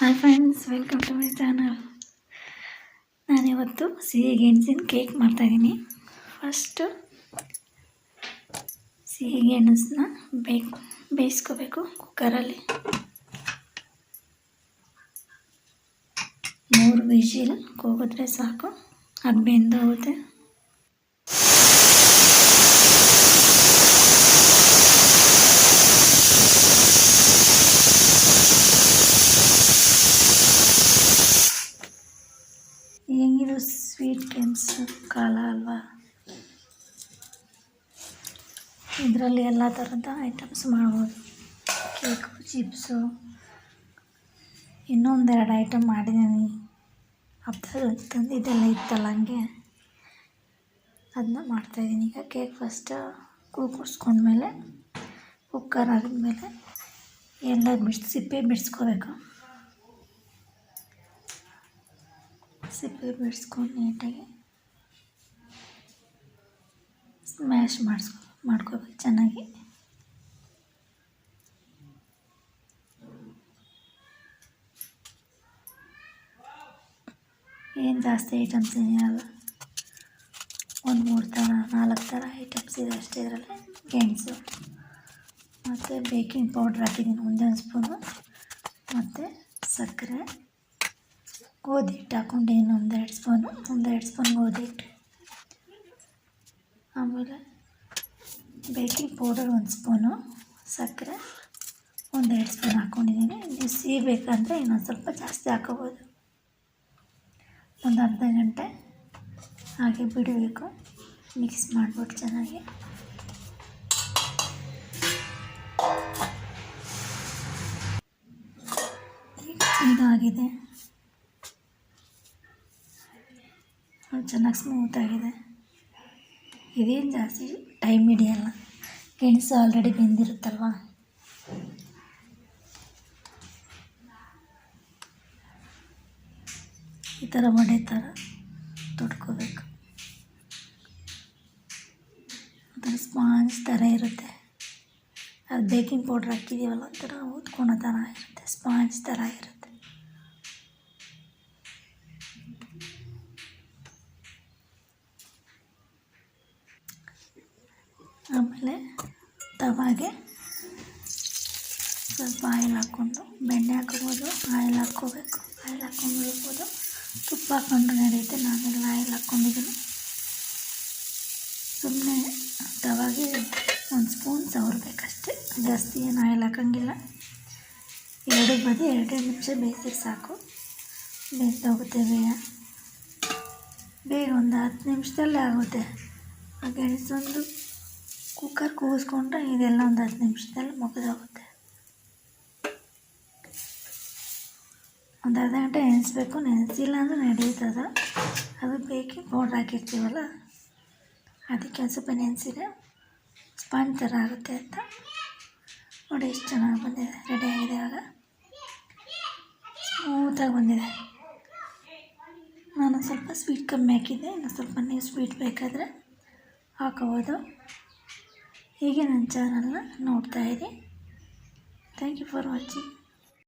Hi friends, welcome to my channel. ನಾನಿವತ್ತು ಸಿಹಿ ಗೆಣಸಿನ ಕೇಕ್ ಮಾಡ್ತಾಯಿದ್ದೀನಿ. ಫಸ್ಟು ಸಿಹಿ ಗೆಣಸನ್ನ ಬೇಯಿಸ್ಕೋಬೇಕು. ಕುಕ್ಕರಲ್ಲಿ 3 ವಿಜಿಲ್ ಕೂಗಿದ್ರೆ ಸಾಕು, ಅದು ಬೆಂದೋಗುತ್ತೆ. ಹೆಂಗಿದು ಸ್ವೀಟ್ ಗೆಣಸ್ ಕಾಲ ಅಲ್ವಾ, ಇದರಲ್ಲಿ ಎಲ್ಲ ಥರದ ಐಟಮ್ಸ್ ಮಾಡ್ಬೋದು. ಕೇಕು, ಚಿಪ್ಸು, ಇನ್ನೊಂದೆರಡು ಐಟಮ್ ಮಾಡಿದ್ದೀನಿ. ಹಬ್ಬದಲ್ಲಿ ತಂದಿದ್ದೆಲ್ಲ ಇತ್ತಲ್ಲ, ಹಂಗೆ ಅದನ್ನ ಮಾಡ್ತಾಯಿದ್ದೀನಿ. ಈಗ ಕೇಕ್ ಫಸ್ಟ್ ಕೂಗಿಸ್ಕೊಂಡ್ಮೇಲೆ ಕುಕ್ಕರ್ ಆಗಿದ್ಮೇಲೆ ಎಲ್ಲ ಸಿಪ್ಪೆ ಬಿಡಿಸ್ಕೋಬೇಕು. ಸಿಪ್ಪೆ ಬಿಡಿಸ್ಕೊಂಡು ನೀಟಾಗಿ ಸ್ಮ್ಯಾಶ್ ಮಾಡ್ಕೋಬೇಕು ಚೆನ್ನಾಗಿ. ಏನು ಜಾಸ್ತಿ ಐಟಮ್ಸ್ ಏನಿರಲ್ಲ, 3 ಥರ 4 ಥರ ಐಟಮ್ಸ್ ಇದೆ ಅಷ್ಟೇ. ಇದರಲ್ಲಿ ಗೆಣಸು ಮತ್ತು ಬೇಕಿಂಗ್ ಪೌಡ್ರ್ ಹಾಕಿದ್ದೀನಿ 1 ಸ್ಪೂನು, ಮತ್ತು ಸಕ್ಕರೆ, ಗೋಧಿ ಹಿಟ್ಟು ಹಾಕ್ಕೊಂಡಿದ್ದೀನಿ 1-2 ಸ್ಪೂನ್ ಗೋಧಿ ಹಿಟ್ಟು. ಆಮೇಲೆ ಬೇಕಿಂಗ್ ಪೌಡರ್ 1 ಸ್ಪೂನು, ಸಕ್ಕರೆ 1-2 ಸ್ಪೂನ್ ಹಾಕ್ಕೊಂಡಿದ್ದೀನಿ. ನೀವು ಸಿಹಿ ಬೇಕಂದರೆ ಇನ್ನೊಂದು ಸ್ವಲ್ಪ ಜಾಸ್ತಿ ಹಾಕೋಬೋದು. ಒಂದು ಅರ್ಧ ಗಂಟೆ ಹಾಗೆ ಬಿಡಬೇಕು, ಮಿಕ್ಸ್ ಮಾಡಿಬಿಟ್ಟು ಚೆನ್ನಾಗಿ. ಇದಾಗಿದೆ, ಚೆನ್ನಾಗಿ ಸ್ಮೂತಾಗಿದೆ. ಇದೇನು ಜಾಸ್ತಿ ಟೈಮ್ ಹಿಡಿಯಲ್ಲ, ಗೆಣಸು ಆಲ್ರೆಡಿ ಬೆಂದಿರುತ್ತಲ್ವ. ಈ ಥರ ವಡೆ ಥರ ತೊಡ್ಕೋಬೇಕು. ಒಂಥರ ಸ್ಪಾಂಜ್ ಥರ ಇರುತ್ತೆ. ಅದು ಬೇಕಿಂಗ್ ಪೌಡ್ರ್ ಹಾಕಿದ್ದೀವಲ್ಲ, ಒಂಥರ ಊದ್ಕೊಳೋ ಥರ ಇರುತ್ತೆ, ಸ್ಪಾಂಜ್ ಥರ ಇರುತ್ತೆ. ಆಮೇಲೆ ತವಾಗೆ ಸ್ವಲ್ಪ ಆಯಿಲ್ ಹಾಕ್ಕೊಂಡು, ಬೆಣ್ಣೆ ಹಾಕ್ಬೋದು, ಆಯಿಲ್ ಹಾಕ್ಕೋಬೇಕು. ಆಯಿಲ್ ಹಾಕ್ಕೊಂಡು ಇಡ್ಬೋದು, ತುಪ್ಪ ಹಾಕ್ಕೊಂಡು ನಡೆಯುತ್ತೆ. ನಾನೆಲ್ಲ ಆಯಿಲ್ ಹಾಕ್ಕೊಂಡಿದ್ದೀನಿ. ಸುಮ್ಮನೆ ತವಾಗೆ 1 ಸ್ಪೂನ್ ಸವರ್ಬೇಕಷ್ಟೆ, ಜಾಸ್ತಿ ಏನು ಆಯಿಲ್ ಹಾಕೋಂಗಿಲ್ಲ. 2 ಬದಿ 2 ನಿಮಿಷ ಬೇಯಿಸಿದ್ರೆ ಸಾಕು, ಬೇಯಿಸೋಗುತ್ತೆ ಬೇಗ 10 ನಿಮಿಷದಲ್ಲೇ ಆಗುತ್ತೆ. ಆ ಗೆಣಸೊಂದು ಕುಕ್ಕರ್ ಕೂಗಿಸ್ಕೊಂಡ್ರೆ ಇದೆಲ್ಲ 10 ನಿಮಿಷದಲ್ಲಿ ಮುಗಿದೋಗುತ್ತೆ. ಒಂದು ಅರ್ಧ ಗಂಟೆ ನೆನೆಸ್ಬೇಕು. ನೆನೆಸಿಲ್ಲ ಅಂದರೆ ನಡೆಯುತ್ತದೆ. ಅದು ಬೇಕಿಂಗ್ ಪೌಡ್ರ್ ಹಾಕಿರ್ತೀವಲ್ಲ, ಅದಕ್ಕೆ ಒಂದು ಸ್ವಲ್ಪ ನೆನೆಸಿದ್ರೆ ಸ್ಪಾಂಜ್ ಥರ ಆಗುತ್ತೆ ಅಂತ. ನೋಡಿ ಎಷ್ಟು ಚೆನ್ನಾಗಿ ಬಂದಿದೆ, ರೆಡಿ ಆಗಿದೆ. ಇವಾಗ ಸ್ಮೂತಾಗಿ ಬಂದಿದೆ. ನಾನು ಸ್ವಲ್ಪ ಸ್ವೀಟ್ ಕಮ್ಮಿ ಹಾಕಿದ್ದೆ, ಇನ್ನು ಸ್ವಲ್ಪ ನೀವು ಸ್ವೀಟ್ ಬೇಕಾದರೆ ಹಾಕೋಬೋದು. ಹೀಗೆ ನನ್ನ ಚಾನಲ್ನ ನೋಡ್ತಾಯಿರಿ. Thank you for watching.